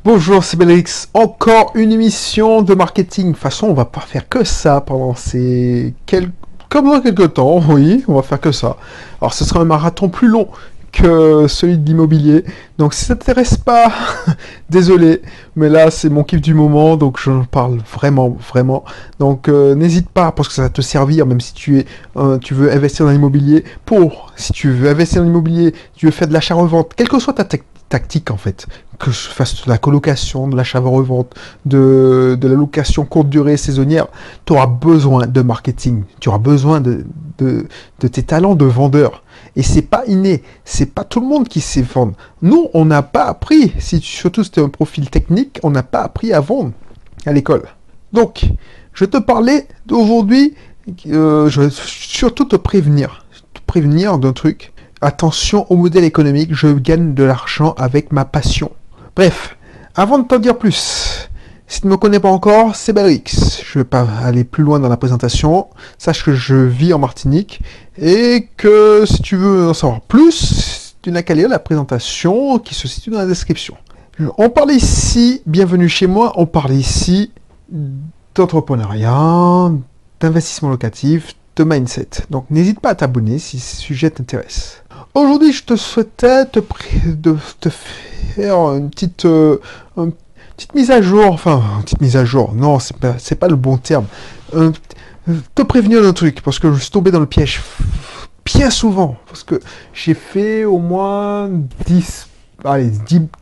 Bonjour, c'est Belrix. Encore une émission de marketing. De toute façon, on va pas faire que ça pendant comme dans quelques temps, oui, on va faire que ça. Alors, ce sera un marathon plus long que celui de l'immobilier. Donc, si ça t'intéresse pas, désolé, mais là, c'est mon kiff du moment, donc j'en parle vraiment, vraiment. Donc, n'hésite pas, parce que ça va te servir, même si tu veux investir dans l'immobilier. Si tu veux investir dans l'immobilier, tu veux faire de l'achat-revente, quelle que soit ta tactique en fait, que je fasse de la colocation, de l'achat-revente, de la location courte durée saisonnière, tu auras besoin de marketing, tu auras besoin de tes talents de vendeur. Et c'est pas inné, c'est pas tout le monde qui sait vendre. Nous, on n'a pas appris, surtout si tu as un profil technique, on n'a pas appris à vendre à l'école. Donc, je te parlais d'aujourd'hui, je vais surtout te prévenir d'un truc. Attention au modèle économique, je gagne de l'argent avec ma passion. Bref, avant de t'en dire plus, si tu ne me connais pas encore, c'est Belrix. Je ne vais pas aller plus loin dans la présentation. Sache que je vis en Martinique et que si tu veux en savoir plus, tu n'as qu'à lire la présentation qui se situe dans la description. On parle ici, bienvenue chez moi, on parle ici d'entrepreneuriat, d'investissement locatif, de mindset. Donc n'hésite pas à t'abonner si ce sujet t'intéresse. Aujourd'hui, je te souhaitais te faire une petite mise à jour. Enfin, une petite mise à jour. Non, c'est pas le bon terme. Te prévenir d'un truc, parce que je suis tombé dans le piège bien souvent. Parce que j'ai fait au moins 10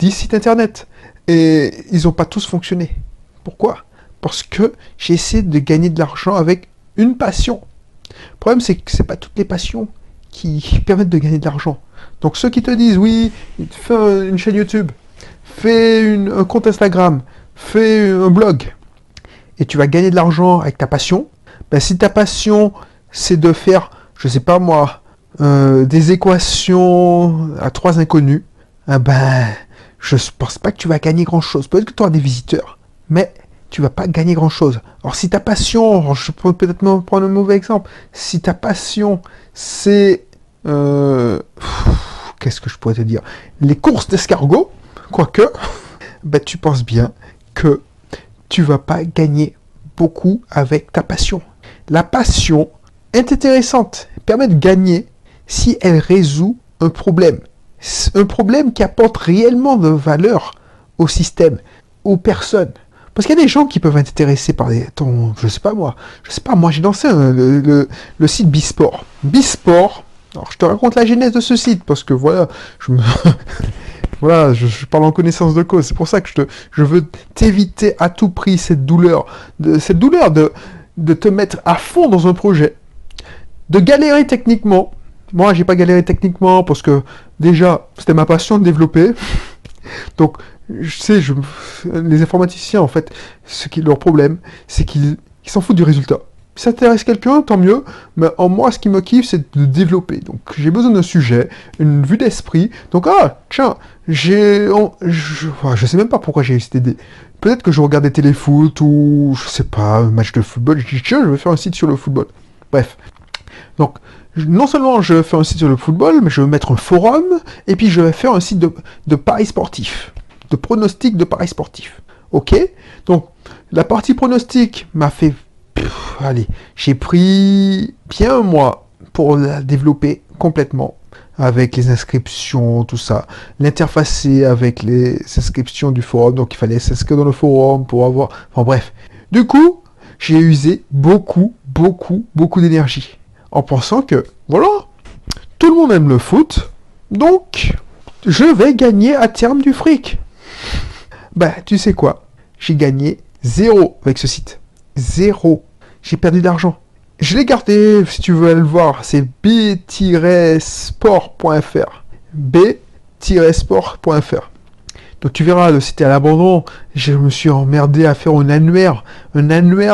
sites internet. Et ils n'ont pas tous fonctionné. Pourquoi? Parce que j'ai essayé de gagner de l'argent avec une passion. Le problème, c'est que c'est pas toutes les passions qui permettent de gagner de l'argent. Donc ceux qui te disent, oui, fais une chaîne YouTube, fais un compte Instagram, fais un blog, et tu vas gagner de l'argent avec ta passion, ben si ta passion, c'est de faire, je sais pas moi, des équations à 3 inconnus, ben, je pense pas que tu vas gagner grand-chose. Peut-être que tu auras des visiteurs, mais tu vas pas gagner grand-chose. Alors si ta passion, je peux peut-être me prendre un mauvais exemple, si ta passion, c'est... qu'est-ce que je pourrais te dire? Les courses d'escargot, quoique, ben, tu penses bien que tu vas pas gagner beaucoup avec ta passion. La passion est intéressante, permet de gagner si elle résout un problème. Un problème qui apporte réellement de valeur au système, aux personnes. Parce qu'il y a des gens qui peuvent être intéressés par je sais pas moi, j'ai lancé le site Bisport. Bisport, alors je te raconte la genèse de ce site, parce que voilà, voilà, je parle en connaissance de cause. C'est pour ça que je veux t'éviter à tout prix cette douleur de te mettre à fond dans un projet, de galérer techniquement. Moi, j'ai pas galéré techniquement parce que déjà, c'était ma passion de développer. Donc, les informaticiens, en fait, leur problème, c'est qu'ils s'en foutent du résultat. Si ça intéresse quelqu'un, tant mieux, mais en moi, ce qui me kiffe, c'est de développer. Donc, j'ai besoin d'un sujet, une vue d'esprit. Donc, tiens, je sais même pas pourquoi j'ai eu cette idée. Peut-être que je regardais téléfoot ou, je sais pas, un match de football. Je dis, tiens, je vais faire un site sur le football. Bref. Donc, non seulement je vais faire un site sur le football, mais je vais mettre un forum, et puis je vais faire un site de paris sportifs, de pronostic de paris sportifs. Ok? Donc, la partie pronostic m'a fait... allez, j'ai pris bien un mois pour la développer complètement, avec les inscriptions, tout ça, l'interfacer avec les inscriptions du forum, donc il fallait s'inscrire dans le forum pour avoir... Enfin bref. Du coup, j'ai usé beaucoup d'énergie. En pensant que, voilà, tout le monde aime le foot, donc je vais gagner à terme du fric. Bah, tu sais quoi? J'ai gagné 0 avec ce site. 0. J'ai perdu d'argent. Je l'ai gardé, si tu veux aller le voir, c'est b-sport.fr. b-sport.fr. Donc tu verras, le site est à l'abandon. Je me suis emmerdé à faire un annuaire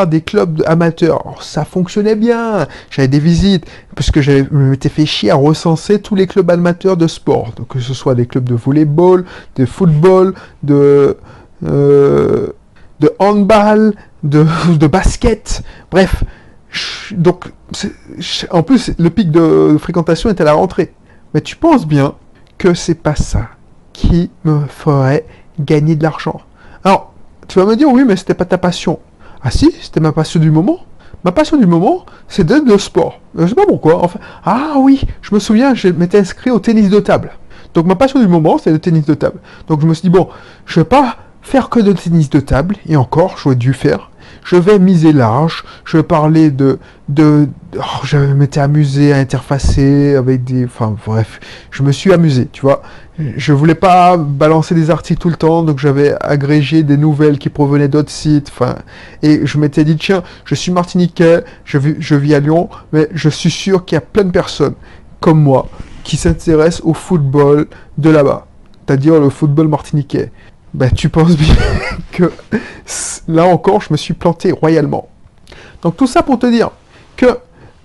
des clubs amateurs. Alors, ça fonctionnait bien. J'avais des visites, parce que je m'étais fait chier à recenser tous les clubs amateurs de sport. Donc que ce soit des clubs de volleyball, de football, de handball, de basket. Bref. Donc, en plus, le pic de fréquentation était à la rentrée. Mais tu penses bien que c'est pas ça qui me ferait gagner de l'argent. Tu vas me dire, oui, mais c'était pas ta passion. Ah si, c'était ma passion du moment. Ma passion du moment, c'est d'être le sport. Je sais pas pourquoi. Enfin, ah oui, je me souviens, je m'étais inscrit au tennis de table. Donc ma passion du moment, c'est le tennis de table. Donc je me suis dit, bon, je vais pas faire que de tennis de table, et encore, j'aurais dû faire. Je vais miser large, je vais parler je m'étais amusé à interfacer avec des... Enfin bref, je me suis amusé, tu vois. Je voulais pas balancer des articles tout le temps, donc j'avais agrégé des nouvelles qui provenaient d'autres sites, enfin... Et je m'étais dit, tiens, je suis martiniquais, je vis à Lyon, mais je suis sûr qu'il y a plein de personnes, comme moi, qui s'intéressent au football de là-bas. C'est-à-dire le football martiniquais. Ben, tu penses bien que là encore, je me suis planté royalement. Donc tout ça pour te dire que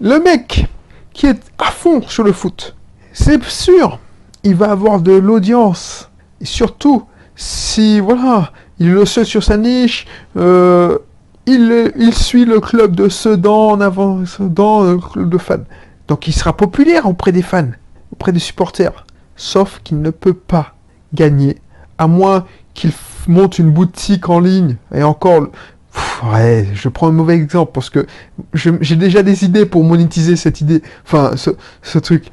le mec qui est à fond sur le foot, c'est sûr, il va avoir de l'audience. Et surtout, si, voilà, il est le seul sur sa niche, il suit le club de Sedan en avant, dans le club de fans. Donc il sera populaire auprès des fans, auprès des supporters. Sauf qu'il ne peut pas gagner, à moins qu'il monte une boutique en ligne. Et encore, ouais, je prends un mauvais exemple parce que j'ai déjà des idées pour monétiser cette idée, enfin ce truc.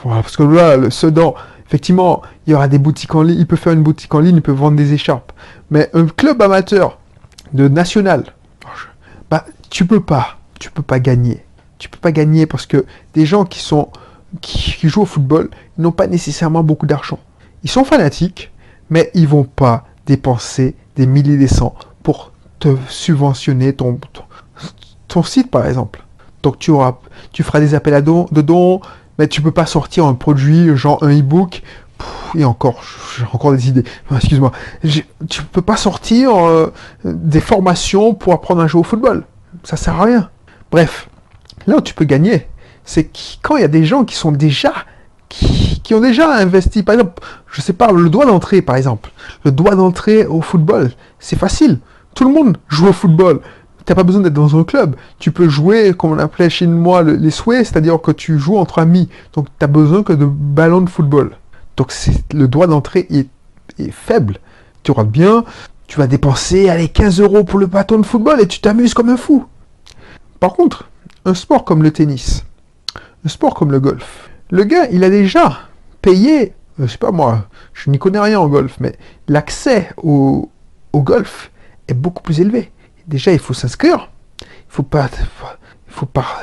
Voilà, parce que là, le Sedan, effectivement, il y aura des boutiques en ligne, il peut faire une boutique en ligne, il peut vendre des écharpes. Mais un club amateur de national, bah tu peux pas gagner. Tu peux pas gagner parce que des gens qui jouent au football, ils n'ont pas nécessairement beaucoup d'argent. Ils sont fanatiques, mais ils vont pas dépenser des milliers de cents pour te subventionner ton site, par exemple. Donc tu feras des appels de dons, mais tu peux pas sortir un produit, genre un e-book, et encore, j'ai encore des idées. Excuse-moi. Tu peux pas sortir des formations pour apprendre à jouer au football. Ça sert à rien. Bref, là où tu peux gagner, c'est quand il y a des gens qui ont déjà investi, par exemple, je sais pas, le droit d'entrée, par exemple. Le droit d'entrée au football, c'est facile. Tout le monde joue au football. T'as pas besoin d'être dans un club. Tu peux jouer, comme on appelait chez moi, les souhaits, c'est-à-dire que tu joues entre amis. Donc t'as besoin que de ballons de football. Donc le droit d'entrée est faible. Tu rates bien, tu vas dépenser, allez, 15 € pour le bâton de football et tu t'amuses comme un fou. Par contre, un sport comme le tennis, un sport comme le golf, le gars, il a déjà payé, je sais pas moi, je n'y connais rien en golf, mais l'accès au golf est beaucoup plus élevé. Déjà, il faut s'inscrire. Il faut pas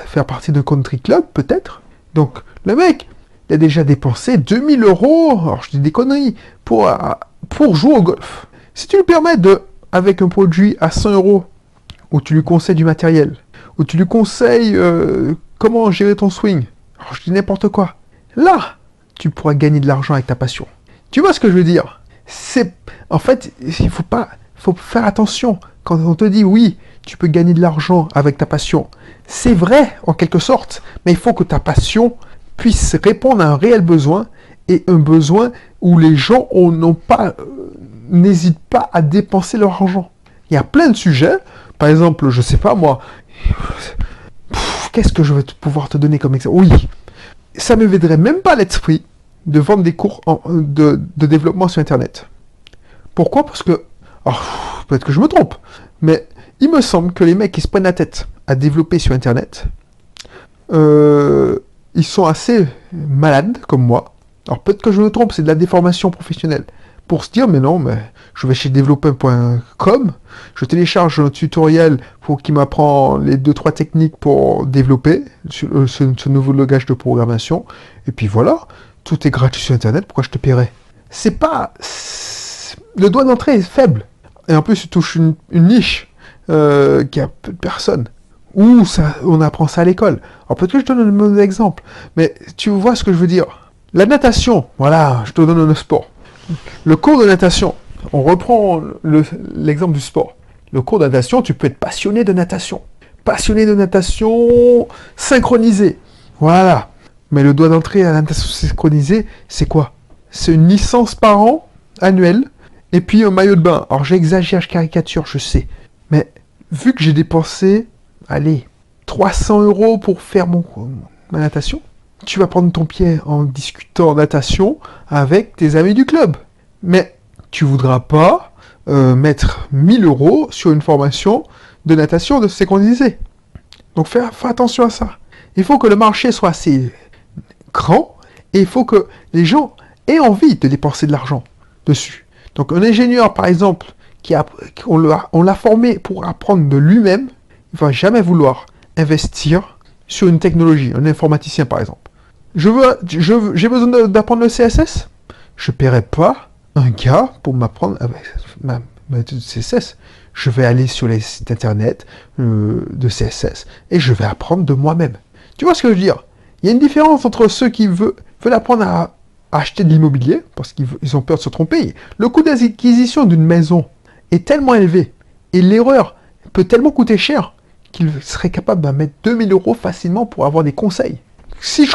faire partie d'un country club, peut-être. Donc, le mec, il a déjà dépensé 2000 €, alors je dis des conneries, pour jouer au golf. Si tu lui permets avec un produit à 100 €, où tu lui conseilles du matériel, où tu lui conseilles comment gérer ton swing, alors je dis n'importe quoi, là, tu pourras gagner de l'argent avec ta passion. Tu vois ce que je veux dire? En fait, faut faire attention. Quand on te dit oui, tu peux gagner de l'argent avec ta passion, c'est vrai en quelque sorte, mais il faut que ta passion puisse répondre à un réel besoin et un besoin où les gens n'hésitent pas à dépenser leur argent. Il y a plein de sujets, par exemple, je sais pas moi, qu'est-ce que je vais pouvoir te donner comme exemple? Oui, ça ne me viendrait même pas à l'esprit de vendre des cours de développement sur Internet. Pourquoi? Parce que, peut-être que je me trompe, mais il me semble que les mecs qui se prennent la tête à développer sur Internet, ils sont assez malades, comme moi. Alors peut-être que je me trompe, c'est de la déformation professionnelle. Pour se dire, mais non, mais je vais chez développer.com, je télécharge un tutoriel qui m'apprend les 2-3 techniques pour développer ce nouveau langage de programmation, et puis voilà, tout est gratuit sur Internet, pourquoi je te paierais? Le droit d'entrée est faible, et en plus tu touches une niche qui a peu de personnes. Ou on apprend ça à l'école. Alors peut-être que je te donne un mauvais exemple, mais tu vois ce que je veux dire. La natation, voilà, je te donne un sport. Le cours de natation, on reprend l'exemple du sport. Le cours de natation, tu peux être passionné de natation. Passionné de natation synchronisée. Voilà. Mais le droit d'entrée à la natation synchronisée, c'est quoi? C'est une licence par an, annuelle, et puis un maillot de bain. Alors j'exagère, je caricature, je sais. Mais vu que j'ai dépensé, allez, 300 € pour faire ma natation, tu vas prendre ton pied en discutant natation avec tes amis du club. Mais tu voudras pas mettre 1000 euros sur une formation de natation de synchronisée. Donc fais attention à ça. Il faut que le marché soit assez grand et il faut que les gens aient envie de dépenser de l'argent dessus. Donc un ingénieur, par exemple, on l'a formé pour apprendre de lui-même, il ne va jamais vouloir investir sur une technologie, un informaticien par exemple. J'ai besoin d'apprendre le CSS. Je ne paierai pas un gars pour m'apprendre ma méthode de CSS. Je vais aller sur les sites internet de CSS et je vais apprendre de moi-même. Tu vois ce que je veux dire? Il y a une différence entre ceux qui veulent apprendre à acheter de l'immobilier parce qu'ils ont peur de se tromper. Le coût d'acquisition d'une maison est tellement élevé et l'erreur peut tellement coûter cher qu'il serait capable de mettre 2000 euros facilement pour avoir des conseils. Si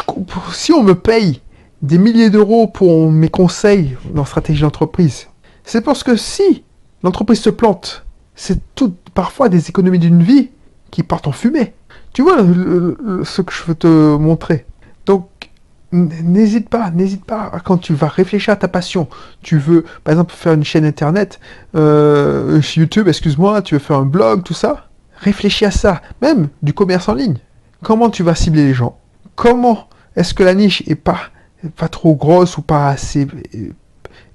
on me paye des milliers d'euros pour mes conseils dans stratégie d'entreprise, c'est parce que si l'entreprise se plante, c'est parfois des économies d'une vie qui partent en fumée. Tu vois ce que je veux te montrer. Donc, n'hésite pas, quand tu vas réfléchir à ta passion. Tu veux, par exemple, faire une chaîne internet, YouTube, excuse-moi, tu veux faire un blog, tout ça. Réfléchis à ça, même du commerce en ligne. Comment tu vas cibler les gens? Comment est-ce que la niche est pas trop grosse ou pas assez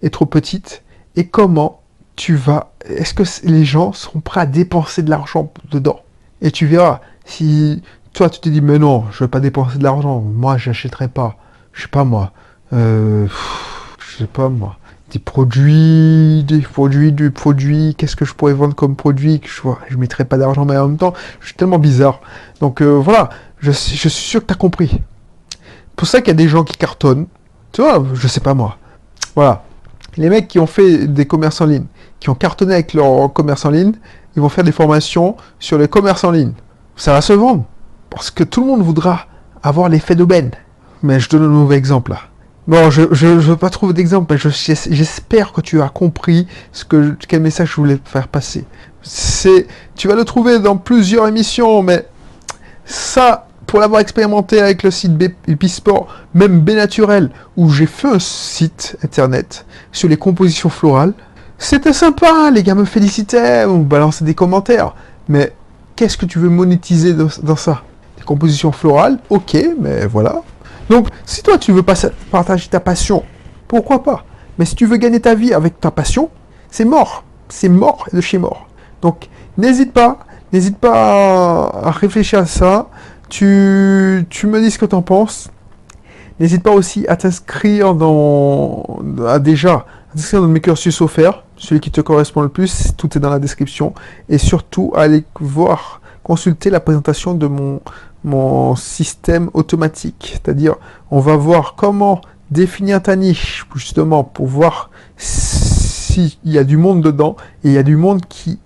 est trop petite? Et comment est-ce que les gens seront prêts à dépenser de l'argent dedans? Et tu verras, si toi tu te dis mais non, je veux pas dépenser de l'argent, moi j'achèterai pas, je sais pas moi, des produits, qu'est-ce que je pourrais vendre comme produit, que je mettrais pas d'argent, mais en même temps, je suis tellement bizarre. Donc voilà, je suis sûr que tu as compris. Pour ça qu'il y a des gens qui cartonnent, tu vois, je sais pas moi. Voilà. Les mecs qui ont fait des commerces en ligne, qui ont cartonné avec leur commerce en ligne, ils vont faire des formations sur les commerces en ligne. Ça va se vendre. Parce que tout le monde voudra avoir l'effet d'aubaine. Mais je donne un mauvais exemple là. Bon, je veux pas trouver d'exemple, mais j'espère que tu as compris quel message je voulais faire passer. Tu vas le trouver dans plusieurs émissions, mais ça, pour l'avoir expérimenté avec le site Bisport, même Bnaturel, où j'ai fait un site internet sur les compositions florales, c'était sympa, les gars me félicitaient, on balançait des commentaires, mais qu'est-ce que tu veux monétiser dans ça? Des compositions florales, ok, mais voilà. Donc, si toi tu veux partager ta passion, pourquoi pas? Mais si tu veux gagner ta vie avec ta passion, c'est mort. C'est mort de chez mort. Donc, n'hésite pas à réfléchir à ça. Tu me dis ce que tu en penses. N'hésite pas aussi à t'inscrire dans mes cursus offerts, celui qui te correspond le plus, tout est dans la description. Et surtout, à aller consulter la présentation de mon système automatique. C'est-à-dire, on va voir comment définir ta niche, justement, pour voir s'il y a du monde dedans, et il y a du monde qui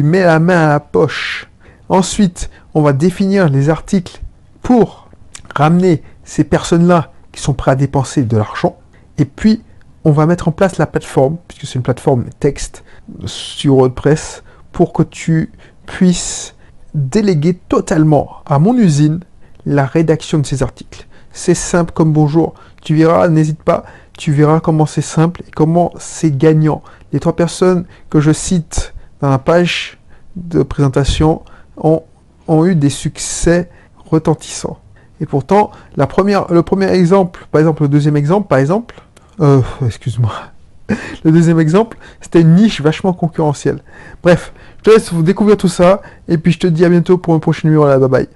met la main à la poche. Ensuite, on va définir les articles pour ramener ces personnes-là qui sont prêtes à dépenser de l'argent. Et puis, on va mettre en place la plateforme, puisque c'est une plateforme texte sur WordPress, pour que tu puisses déléguer totalement à mon usine la rédaction de ces articles. C'est simple comme bonjour. Tu verras, n'hésite pas, tu verras comment c'est simple et comment c'est gagnant. Les 3 personnes que je cite dans la page de présentation ont eu des succès retentissants. Et pourtant, le premier exemple, par exemple, le deuxième exemple, excuse-moi, le deuxième exemple, c'était une niche vachement concurrentielle. Bref, je te laisse vous découvrir tout ça, et puis je te dis à bientôt pour un prochain numéro là, bye bye.